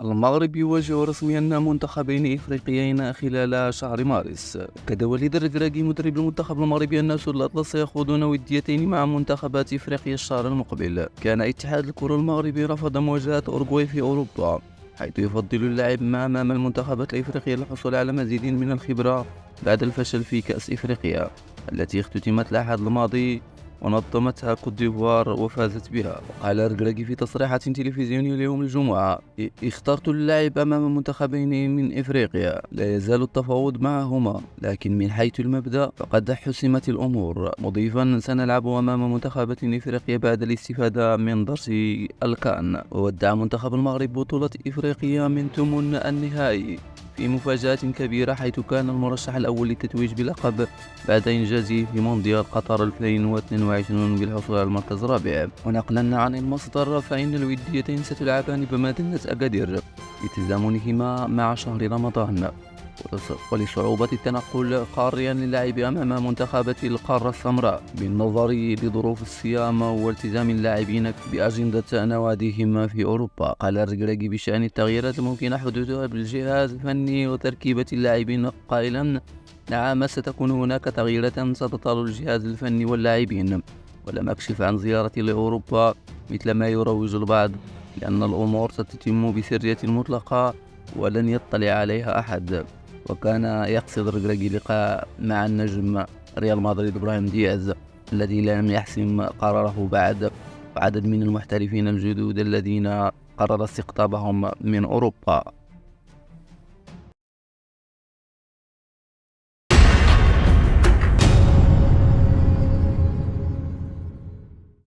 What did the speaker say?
المغرب يواجه رسميا منتخبين إفريقيين خلال شهر مارس. أكد وليد الركراكي مدرب المنتخب المغربي أن أسود الأطلس سيخوضون وديتين مع منتخبات إفريقيا الشهر المقبل. كان اتحاد الكرة المغربي رفض مواجهة أوروغواي في أوروبا، حيث يفضل اللاعب أمام المنتخبات الإفريقية للحصول على مزيد من الخبرة بعد الفشل في كأس إفريقيا التي اختتمت الأحد الماضي ونظمتها كوت ديفوار وفازت بها. وقال الركراكي في تصريحات تلفزيونية اليوم الجمعة: اخترت اللعب أمام منتخبين من إفريقيا، لا يزال التفاوض معهما، لكن من حيث المبدأ فقد حسمت الأمور، مضيفا: سنلعب أمام منتخبات إفريقيا بعد الاستفادة من درس الكان. وودع منتخب المغرب بطولة إفريقيا من ثمن النهائي في مفاجأة كبيرة، حيث كان المرشح الأول للتتويج بلقب بعد إنجازه في مونديال قطر 2022 بالحصول على المركز الرابع. ونقلا عن المصدر، فإن الوديتين ستلعبان بمدينة أكادير لتزامنهما مع شهر رمضان ولصعوبة التنقل قاريا للعب أمام منتخبات القارة السمراء بالنظر لظروف الصيام والتزام اللاعبين بأجندة نواديهم في أوروبا. قال الركراكي بشأن التغييرات الممكن حدوثها بالجهاز الفني وتركيبة اللاعبين قائلا: نعم، ستكون هناك تغييرات ستطال الجهاز الفني واللاعبين، ولم أكشف عن زيارتي لأوروبا مثل ما يروج البعض، لأن الأمور ستتم بسرية مطلقة ولن يطلع عليها أحد. وكان يقصد الركراكي لقاء مع النجم ريال مدريد إبراهيم دياز الذي لم يحسم قراره بعد، وعدد من المحترفين الجدد الذين قرر استقطابهم من أوروبا.